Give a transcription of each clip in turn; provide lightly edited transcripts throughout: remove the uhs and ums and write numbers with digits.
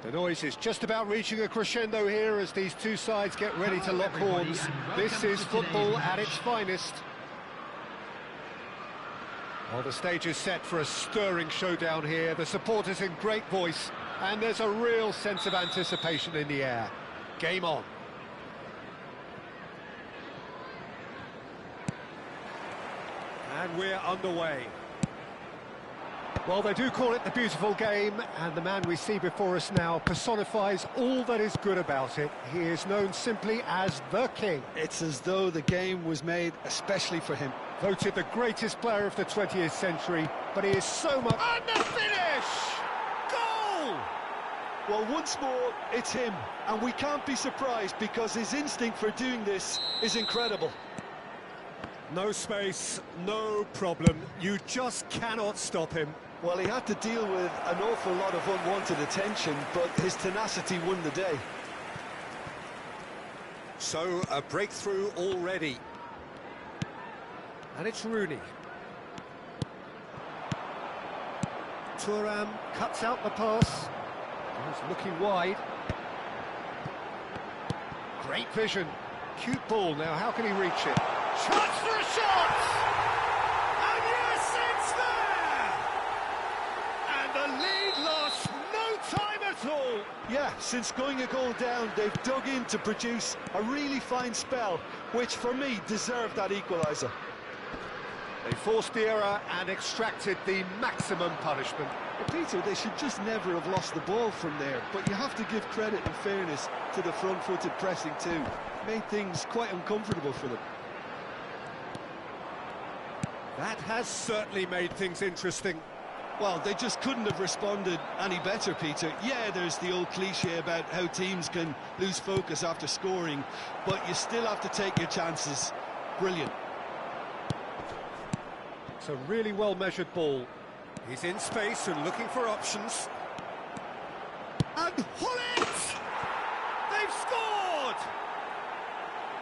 The noise is just about reaching a crescendo here as these two sides get ready to lock horns. This is football at its finest. Well, the stage is set for a stirring showdown here. The supporters in great voice, and there's a real sense of anticipation in the air. Game on. And we're underway. Well, they do call it the beautiful game, and the man we see before us now personifies all that is good about it. He is known simply as the King. It's as though the game was made especially for him. Voted the greatest player of the 20th century, but he is so much... And the finish! Goal! Well, once more, it's him, and we can't be surprised because his instinct for doing this is incredible. No space, no problem. You just cannot stop him. Well, he had to deal with an awful lot of unwanted attention, but his tenacity won the day. So, a breakthrough already. And it's Rooney. Thuram cuts out the pass. He's looking wide. Great vision. Cute ball. Now, how can he reach it? Chance for a shot! And yes, it's there! And the lead lost no time at all. Yeah, since going a goal down, they've dug in to produce a really fine spell, which for me deserved that equaliser. They forced the error and extracted the maximum punishment. Well, Peter, they should just never have lost the ball from there, but you have to give credit and fairness to the front-footed pressing too. Made things quite uncomfortable for them. That has certainly made things interesting. Well, they just couldn't have responded any better, Peter. Yeah, there's the old cliche about how teams can lose focus after scoring, but you still have to take your chances. Brilliant. It's a really well-measured ball. He's in space and looking for options. And Hullet! They've scored!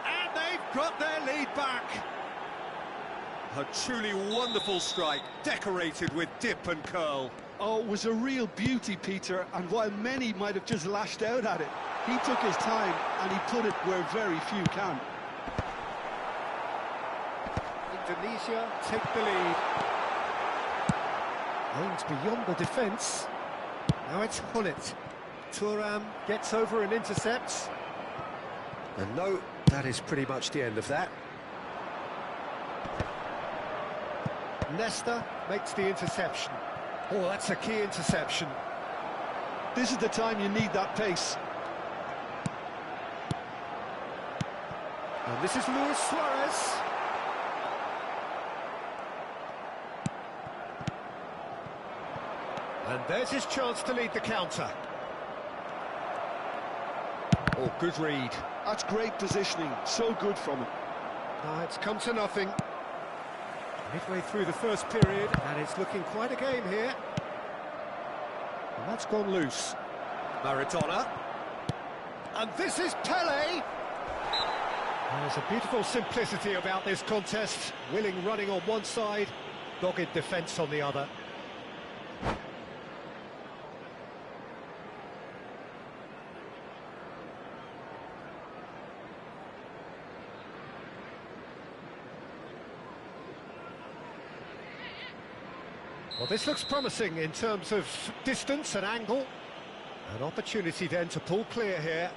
And they've got their lead back. A truly wonderful strike, decorated with dip and curl. Oh, it was a real beauty, Peter, and while many might have just lashed out at it, he took his time and he put it where very few can. Indonesia take the lead. Aims beyond the defence. Now it's Hullet. Thuram gets over and intercepts. And no, that is pretty much the end of that. Nesta makes the interception. Oh, that's a key interception. This is the time you need that pace. And this is Luis Suarez. And there's his chance to lead the counter. Oh, good read. That's great positioning, so good from him. It's come to nothing. Midway through the first period, and it's looking quite a game here. And that's gone loose. Maradona. And this is Pele. There's a beautiful simplicity about this contest. Willing running on one side, dogged defence on the other. Well, this looks promising in terms of distance and angle. An opportunity then to pull clear here.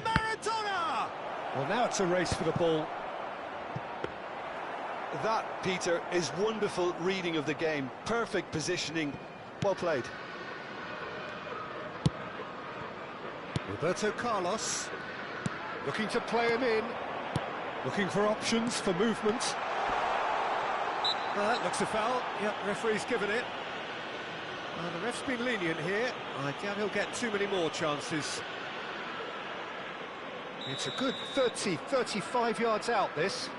Maradona! Well, now it's a race for the ball. That, Peter, is wonderful reading of the game. Perfect positioning. Well played. Roberto Carlos looking to play him in, looking for options for movement. That looks a foul. Yep, referee's given it. The ref's been lenient here. I doubt he'll get too many more chances. It's a good 35 yards out, this.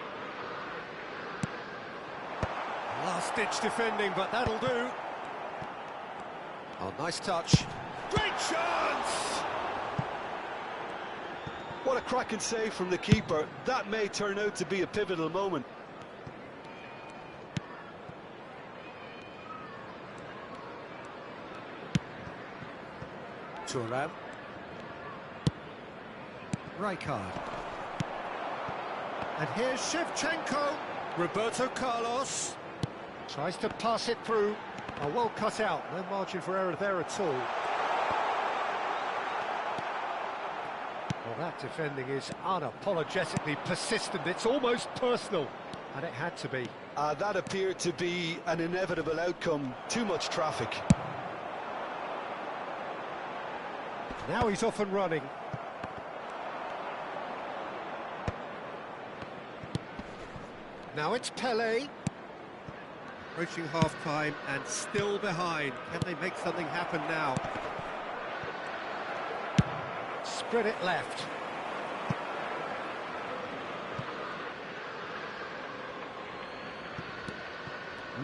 Last-ditch defending, but that'll do. Oh, nice touch. Great chance! What a cracking save from the keeper. That may turn out to be a pivotal moment. Thuram. Rijkaard. And here's Shevchenko. Roberto Carlos. Tries to pass it through. Oh, well cut out. No margin for error there at all. Well, that defending is unapologetically persistent. It's almost personal. And it had to be. That appeared to be an inevitable outcome. Too much traffic. Now he's off and running. Now it's Pelé. Approaching half-time and still behind. Can they make something happen now? Spread it left.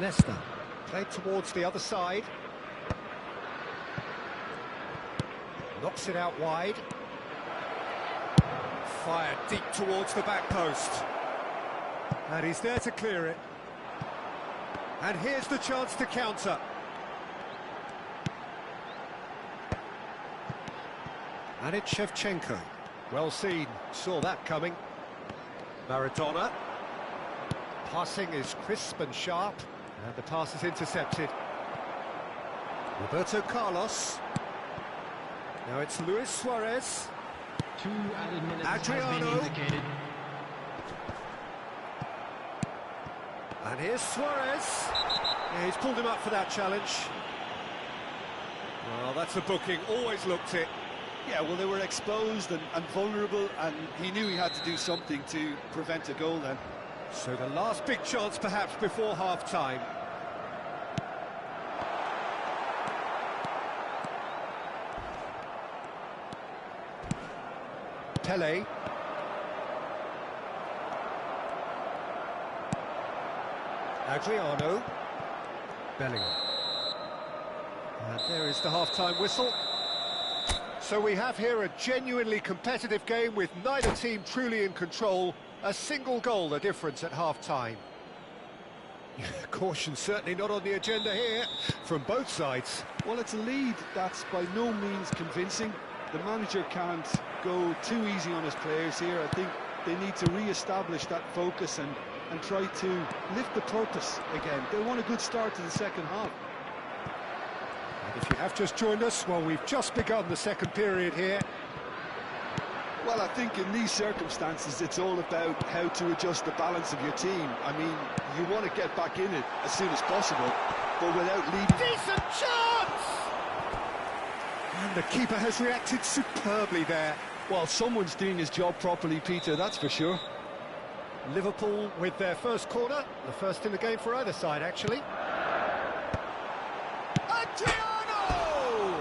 Nesta. Played towards the other side. Knocks it out wide. Fired deep towards the back post. And he's there to clear it. And here's the chance to counter. And it's Shevchenko. Well seen, saw that coming. Maradona. Passing is crisp and sharp. And the pass is intercepted. Roberto Carlos. Now it's Luis Suarez. 2 added minutes Adriano. has been indicated. And here's Suarez. Yeah, he's pulled him up for that challenge. Well, that's a booking. Always looked it. Yeah, well, they were exposed and vulnerable, and he knew he had to do something to prevent a goal then. So the last big chance perhaps before half-time. Pelé. Adriano. Bellingham. And there is the half-time whistle. So we have here a genuinely competitive game with neither team truly in control. A single goal the difference at half-time. Caution certainly not on the agenda here from both sides. Well, it's a lead that's by no means convincing. The manager can't go too easy on his players here. I think they need to re-establish that focus and try to lift the purpose again. They want a good start to the second half. And if you have just joined us, well, we've just begun the second period here. Well, I think in these circumstances, it's all about how to adjust the balance of your team. I mean, you want to get back in it as soon as possible, but without leading... Decent chance! And the keeper has reacted superbly there. Well, someone's doing his job properly, Peter, that's for sure. Liverpool with their first corner, the first in the game for either side, actually. Adriano!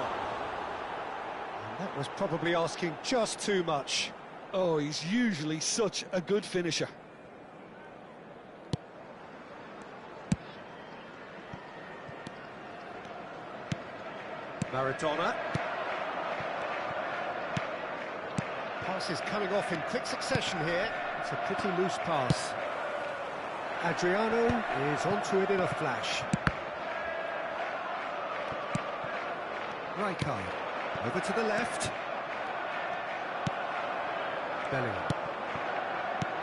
And that was probably asking just too much. Oh, he's usually such a good finisher. Maradona. Pass is coming off in quick succession here. It's a pretty loose pass. Adriano is onto it in a flash. Rijkaard. Over to the left. Bellingham.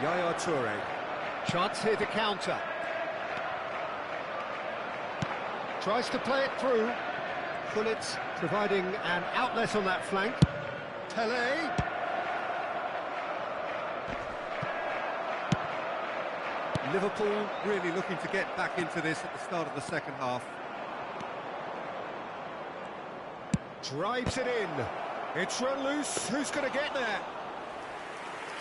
Yaya Toure. Chance here to counter. Tries to play it through. Gullit providing an outlet on that flank. Pelé. Liverpool really looking to get back into this at the start of the second half. Drives it in. It's run loose. Who's going to get there?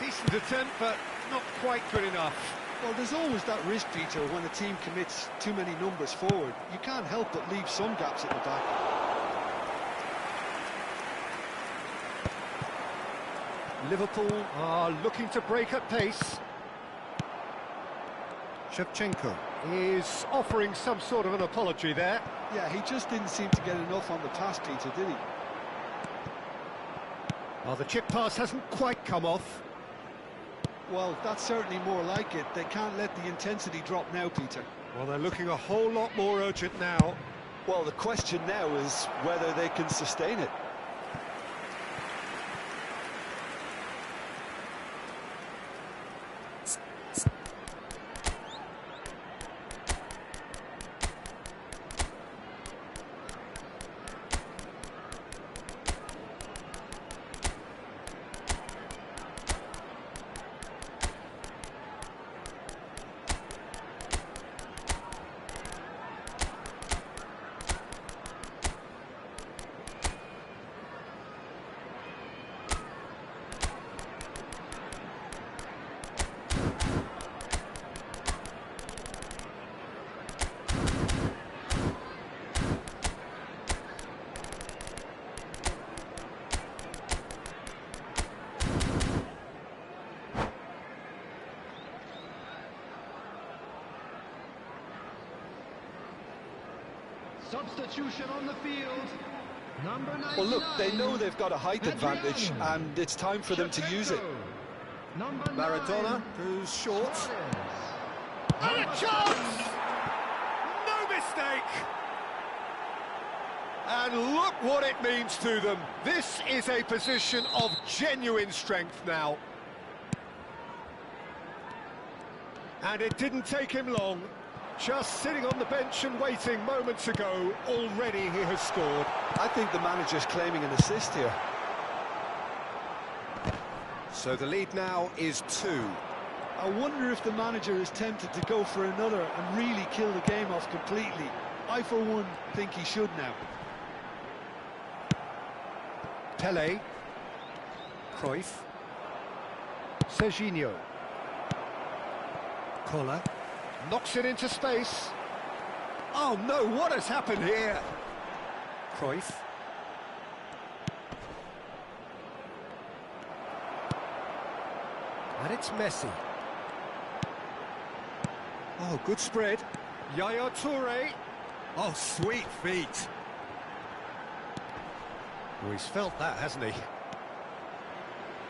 Decent attempt, but not quite good enough. Well, there's always that risk, Peter, when a team commits too many numbers forward. You can't help but leave some gaps at the back. Liverpool are looking to break at pace. Shevchenko. is offering some sort of an apology there. Yeah, he just didn't seem to get enough on the pass, Peter, did he? Well, the chip pass hasn't quite come off. Well, that's certainly more like it. They can't let the intensity drop now, Peter. Well, they're looking a whole lot more urgent now. Well, the question now is whether they can sustain it. Substitution on the field. Number 99. Well, look, they know they've got a height advantage, and it's time for them to use it. Number Maradona, 9. who's short. Suarez. And a chance! No mistake! And look what it means to them. This is a position of genuine strength now. And it didn't take him long. Just sitting on the bench and waiting moments ago, already he has scored. I think the manager's claiming an assist here. So the lead now is 2. I wonder if the manager is tempted to go for another and really kill the game off completely. I, for one, think he should now. Pele. Cruyff. Serginho. Koller. Knocks it into space. Oh no, what has happened here? Cruyff. And it's Messi. Oh, good spread. Yaya Toure. Oh, sweet feet. Oh, he's felt that, hasn't he?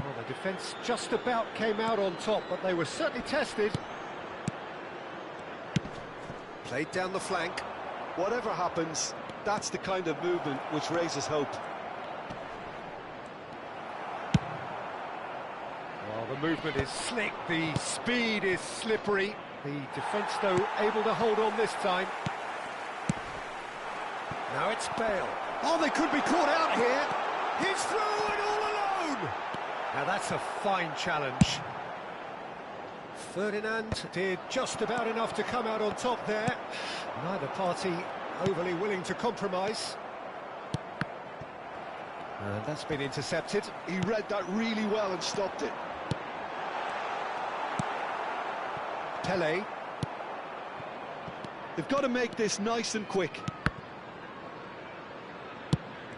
Well, the defence just about came out on top, but they were certainly tested. Played down the flank. Whatever happens, that's the kind of movement which raises hope. Well, the movement is slick, the speed is slippery. The defence, though, able to hold on this time. Now it's Bale. Oh, they could be caught out here. He's through and all alone. Now that's a fine challenge. Ferdinand did just about enough to come out on top there. Neither party overly willing to compromise. And that's been intercepted. He read that really well and stopped it. Pele. They've got to make this nice and quick.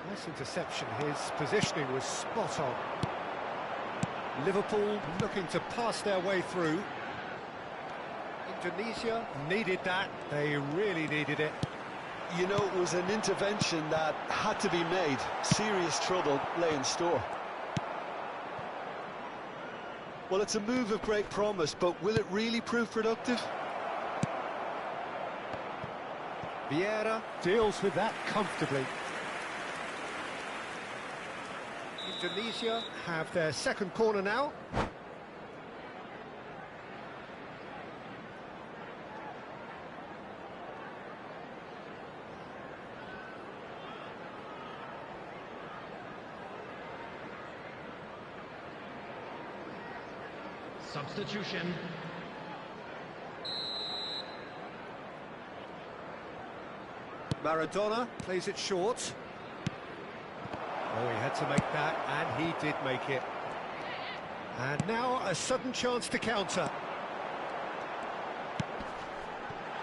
Nice interception. His positioning was spot on. Liverpool looking to pass their way through. Indonesia needed that. They really needed it. You know, it was an intervention that had to be made. Serious trouble lay in store. Well, it's a move of great promise, but will it really prove productive? Vieira deals with that comfortably. Indonesia have their second corner now. Substitution. Maradona plays it short. Oh, he had to make that, and he did make it. And now a sudden chance to counter.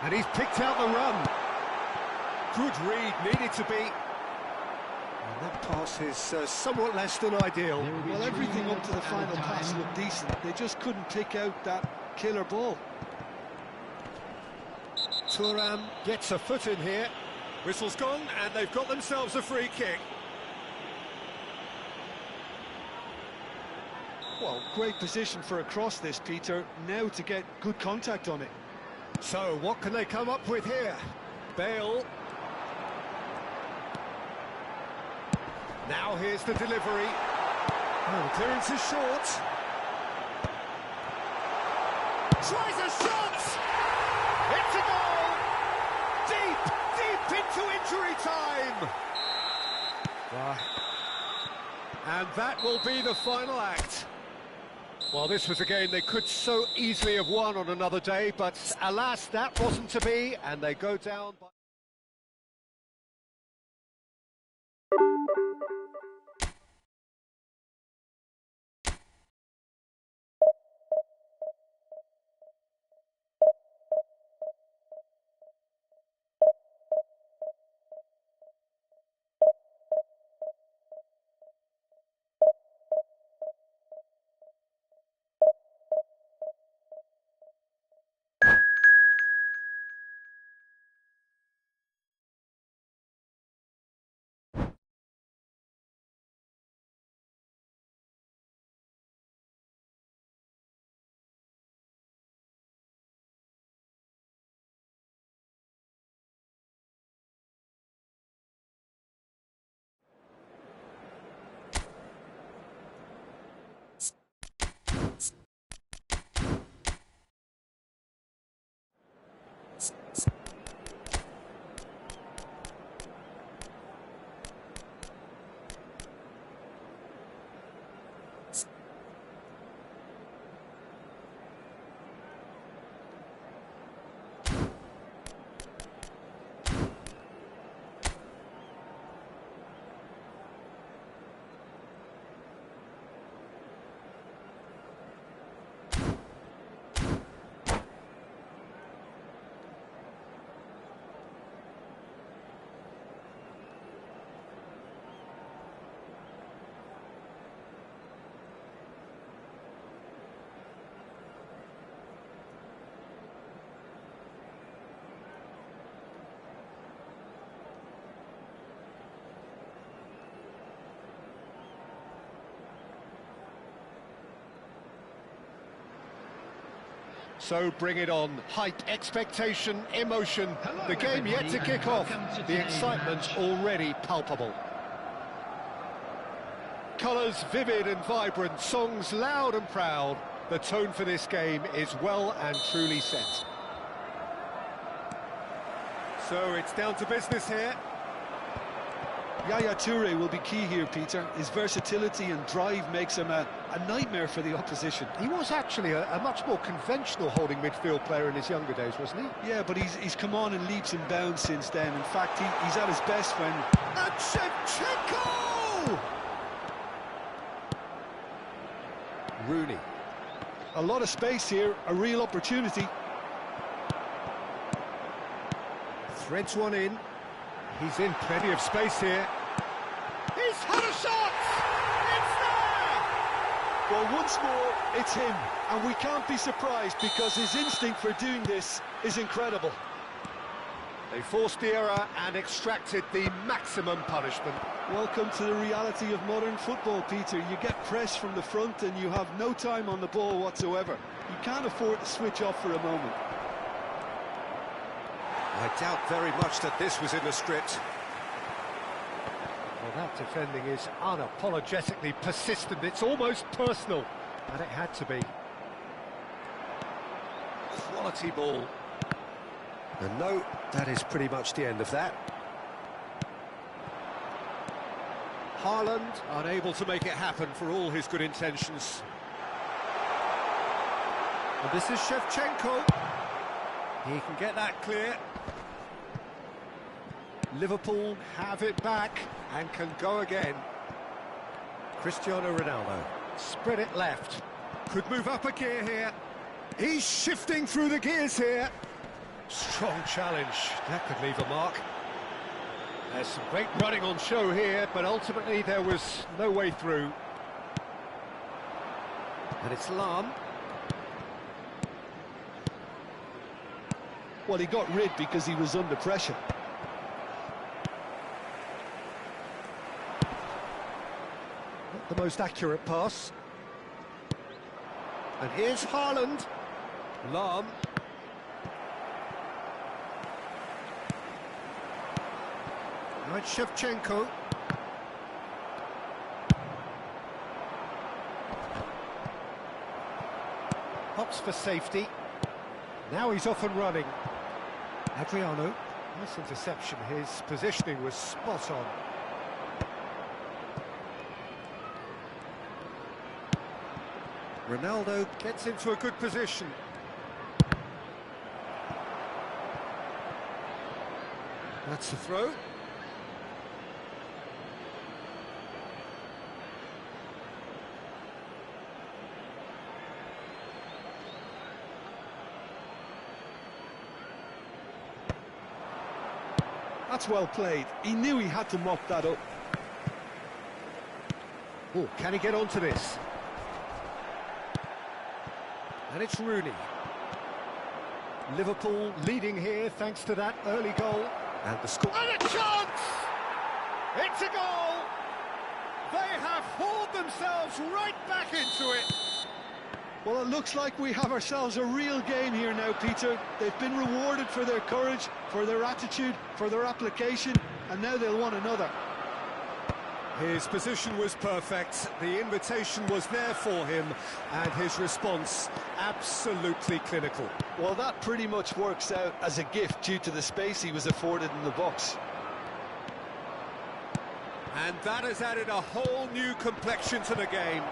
And he's picked out the run. Good read, needed to be. And that pass is somewhat less than ideal. Well, everything up to the final pass looked decent. They just couldn't pick out that killer ball. Thuram gets a foot in here. Whistle's gone, and they've got themselves a free kick. Well, great position for a cross this, Peter. Now to get good contact on it. So, what can they come up with here? Bale. Now here's the delivery. Oh, clearance is short. Tries a shot! It's a goal! Deep into injury time! And that will be the final act. Well, this was a game they could so easily have won on another day, but alas, that wasn't to be, and they go down by... So bring it on. Hype, expectation, emotion. Hello, the game yet to kick off. The excitement already palpable. Colours vivid and vibrant, songs loud and proud. The tone for this game is well and truly set. So it's down to business here. Yaya Toure will be key here, Peter. His versatility and drive makes him a nightmare for the opposition. He was actually a much more conventional holding midfield player in his younger days, wasn't he? Yeah, but he's come on in leaps and bounds since then. In fact, he's at his best when... And Shevchenko! Rooney. A lot of space here, a real opportunity. Threads one in. He's in plenty of space here. He's had a shot! It's there! Well, once more, it's him. And we can't be surprised because his instinct for doing this is incredible. They forced the error and extracted the maximum punishment. Welcome to the reality of modern football, Peter. You get pressed from the front and you have no time on the ball whatsoever. You can't afford to switch off for a moment. I doubt very much that this was in the script. Well, that defending is unapologetically persistent. It's almost personal, and it had to be. Quality ball. And no, that is pretty much the end of that. Haaland unable to make it happen for all his good intentions. And this is Shevchenko. He can get that clear. Liverpool have it back and can go again. Cristiano Ronaldo. Spread it left. Could move up a gear here. He's shifting through the gears here. Strong challenge. That could leave a mark. There's some great running on show here, but ultimately there was no way through. And it's Lam. Well, he got rid because he was under pressure. Not the most accurate pass. And here's Haaland. Lahm. Right, Shevchenko. Hops for safety. Now he's off and running. Adriano. Nice interception. His positioning was spot on. Ronaldo gets into a good position. That's the throw. That's well played. He knew he had to mop that up. Oh, can he get onto this? And it's Rooney. Liverpool leading here thanks to that early goal. And the score. And a chance! It's a goal! They have hauled themselves right back into it. Well, it looks like we have ourselves a real game here now, Peter. They've been rewarded for their courage, for their attitude, for their application, and now they'll want another. His position was perfect, the invitation was there for him, and his response absolutely clinical. Well, that pretty much works out as a gift due to the space he was afforded in the box. And that has added a whole new complexion to the game.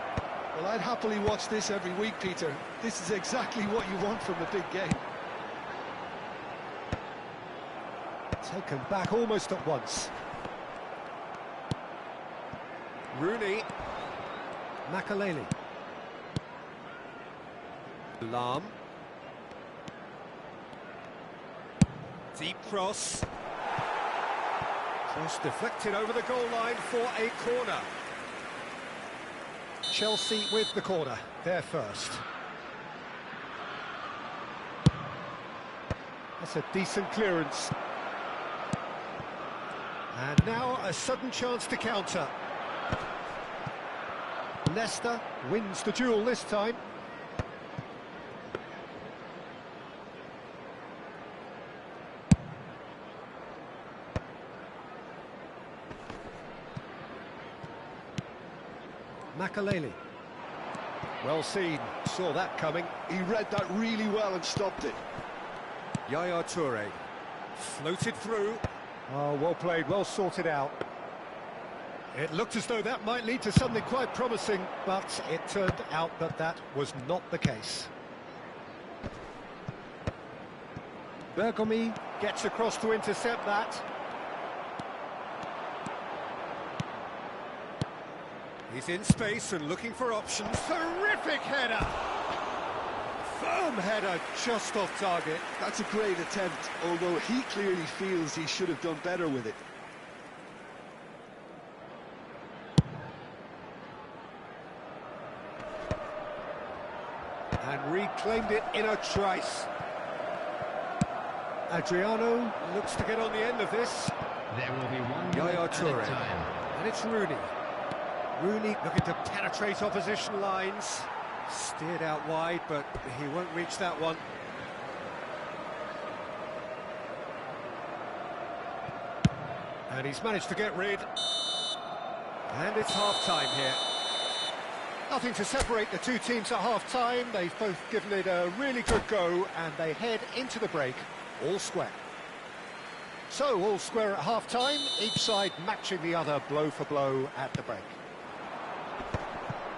Well, I'd happily watch this every week, Peter. This is exactly what you want from a big game. Taken back almost at once. Rooney. Makaleli. Lahm. Deep cross. Cross deflected over the goal line for a corner. Chelsea with the corner, there first. That's a decent clearance. And now a sudden chance to counter. Leicester wins the duel this time. Makaleli. Well seen, saw that coming. He read that really well and stopped it. Yaya Toure floated through. Oh, well played, well sorted out. It looked as though that might lead to something quite promising, but it turned out that that was not the case. Bergomi gets across to intercept that. He's in space and looking for options. Terrific header! Firm header, just off target. That's a great attempt, although he clearly feels he should have done better with it. And reclaimed it in a trice. Adriano looks to get on the end of this. There will be one Yaya Toure. at a time. And it's Rooney. Rooney looking to penetrate opposition lines. Steered out wide, but he won't reach that one. And he's managed to get rid. And it's half-time here. Nothing to separate the two teams at half-time. They've both given it a really good go, and they head into the break all square. So, all square at half-time, each side matching the other blow for blow at the break.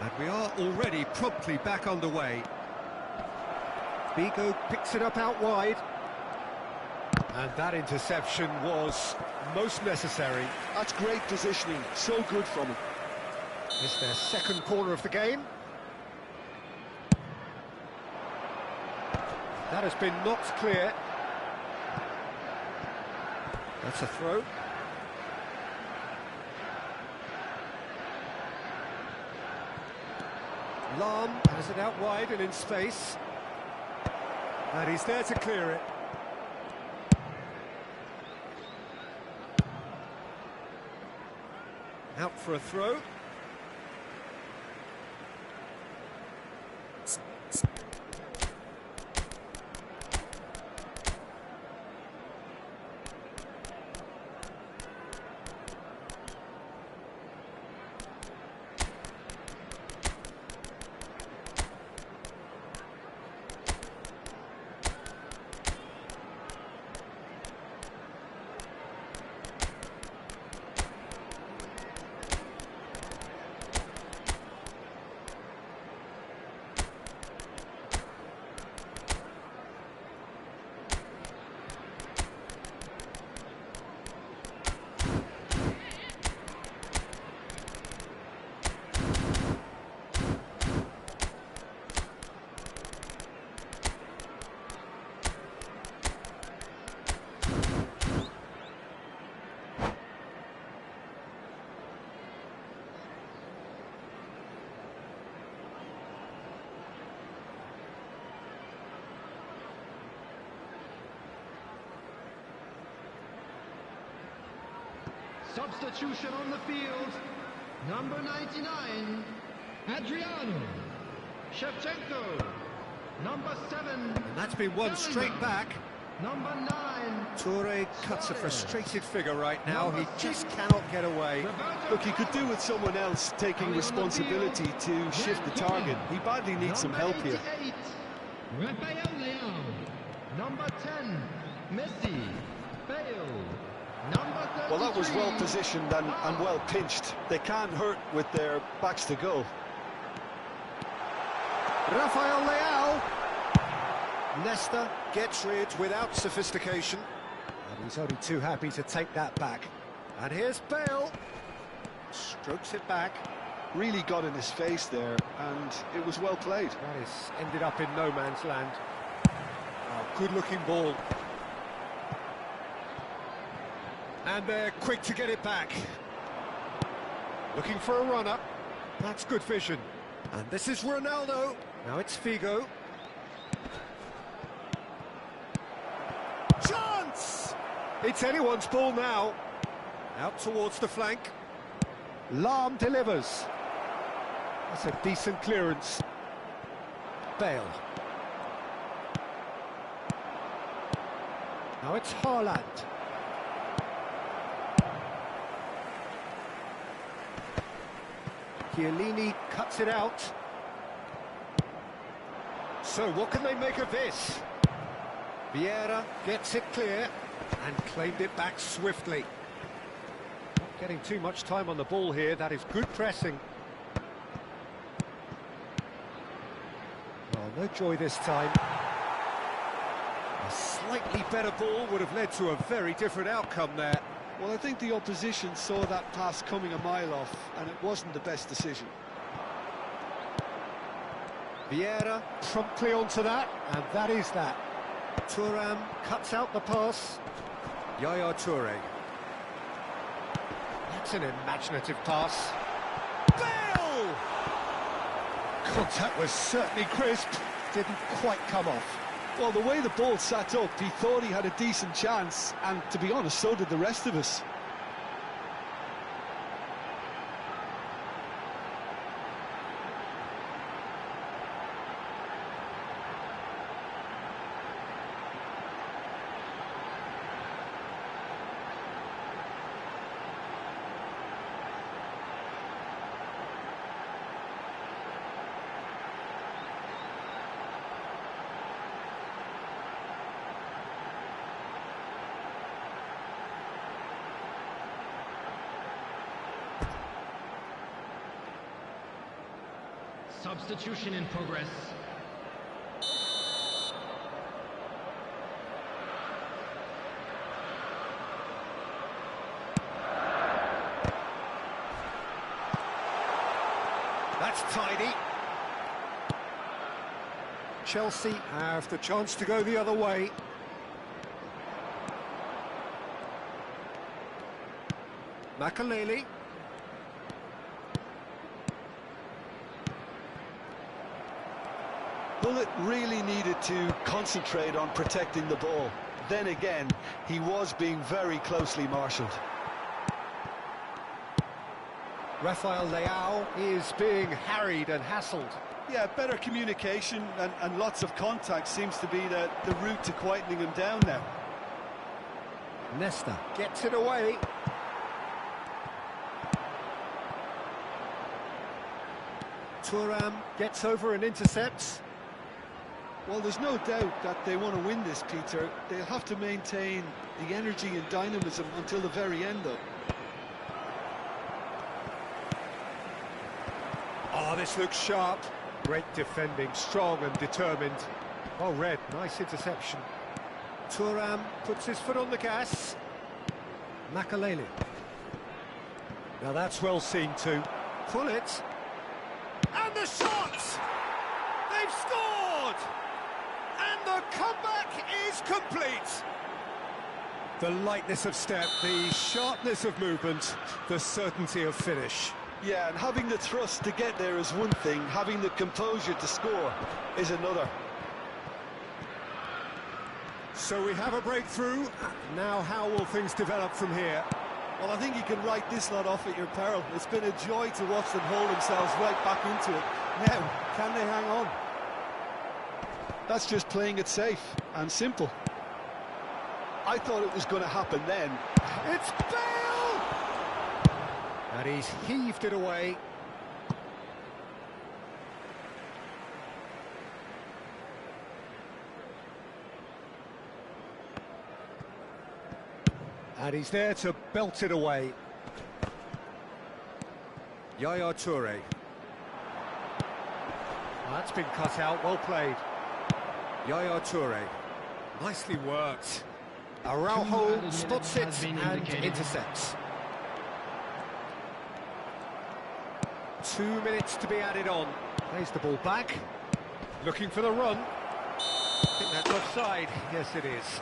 And we are already promptly back underway. Vigo picks it up out wide. And that interception was most necessary. That's great positioning, so good from him. It's their second corner of the game. That has been knocked clear. That's a throw. Lahm has it out wide and in space. And he's there to clear it. Out for a throw. Substitution on the field. Number 99, Adriano Shevchenko. Number 7. And that's been one straight back. Number 9. Toure cuts a frustrated figure right now. He just cannot get away. Look, he could do with someone else taking responsibility to shift the target. He badly needs some help here. Rafael Leao. Number 10, Messi. Bale. Number 33. Well, that was well positioned and well pinched. They can't hurt with their backs to goal. Rafael Leao. Nesta gets rid without sophistication. And he's only too happy to take that back. And here's Bale. Strokes it back. Really got in his face there, and it was well played. That is ended up in no man's land. Oh, good-looking ball. And they're quick to get it back. Looking for a runner. That's good vision. And this is Ronaldo. Now it's Figo. Chance! It's anyone's ball now. Out towards the flank. Lahm delivers. That's a decent clearance. Bale. Now it's Haaland. Chiellini cuts it out. So what can they make of this? Vieira gets it clear and claimed it back swiftly. Not getting too much time on the ball here. That is good pressing. Well, no joy this time. A slightly better ball would have led to a very different outcome there. Well, I think the opposition saw that pass coming a mile off, and it wasn't the best decision. Vieira promptly onto that, and that is that. Thuram cuts out the pass. Yaya Toure. That's an imaginative pass. Bale! Contact was certainly crisp. Didn't quite come off. Well, the way the ball sat up, he thought he had a decent chance, and to be honest, so did the rest of us. Substitution in progress. That's tidy. Chelsea have the chance to go the other way. Makaleli. Bullet really needed to concentrate on protecting the ball. Then again, he was being very closely marshalled. Rafael Leao is being harried and hassled. Yeah, better communication and lots of contact seems to be the route to quietening him down now. Nesta gets it away. Thuram gets over and intercepts. Well, there's no doubt that they want to win this, Peter. They'll have to maintain the energy and dynamism until the very end, though. Oh, this looks sharp. Great defending, strong and determined. Well read, nice interception. Thuram puts his foot on the gas. Makaleli. Now that's well seen too. Pull it. And the shot! They've scored! And the comeback is complete. The lightness of step, the sharpness of movement, the certainty of finish. Yeah, and having the thrust to get there is one thing, having the composure to score is another. So we have a breakthrough. Now how will things develop from here? Well, I think you can write this lot off at your peril. It's been a joy to watch them hold themselves right back into it. Now, can they hang on? That's just playing it safe and simple. I thought it was going to happen then. It's Bale! And he's heaved it away. And he's there to belt it away. Yaya Toure. That's been cut out, well played. Yaya Toure. Nicely worked. Araujo spots it and intercepts. 2 minutes to be added on. Plays the ball back. Looking for the run. I think that's offside. Yes, it is.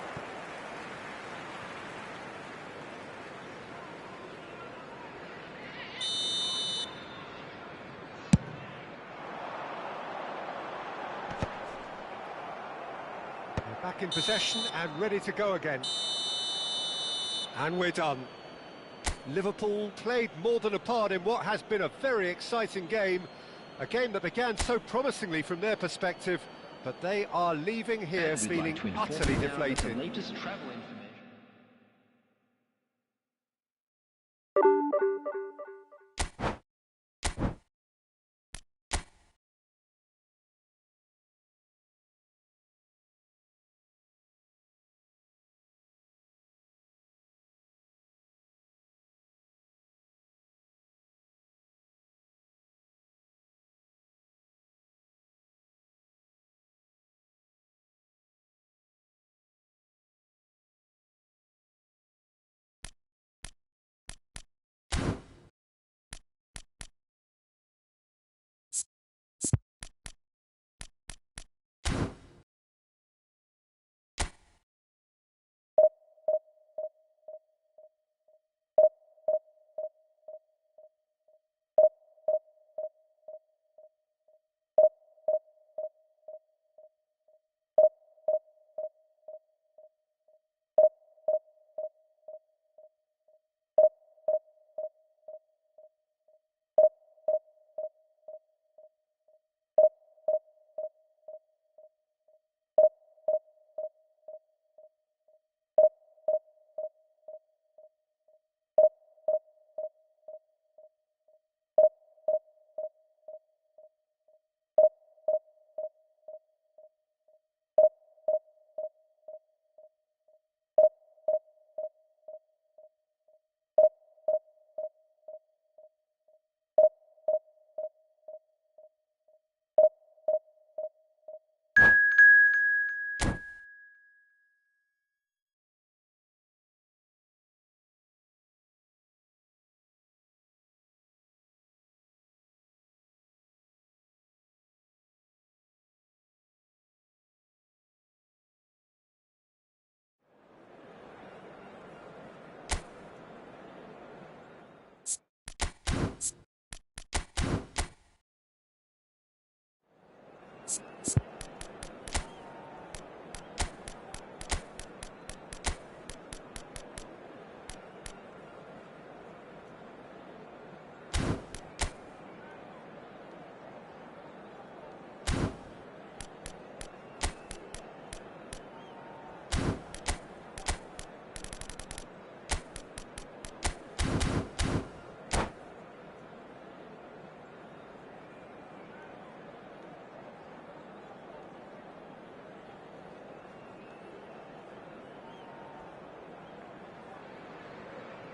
Back in possession and ready to go again. And we're done. Liverpool played more than a part in what has been a very exciting game. A game that began so promisingly from their perspective, but they are leaving here feeling utterly deflated.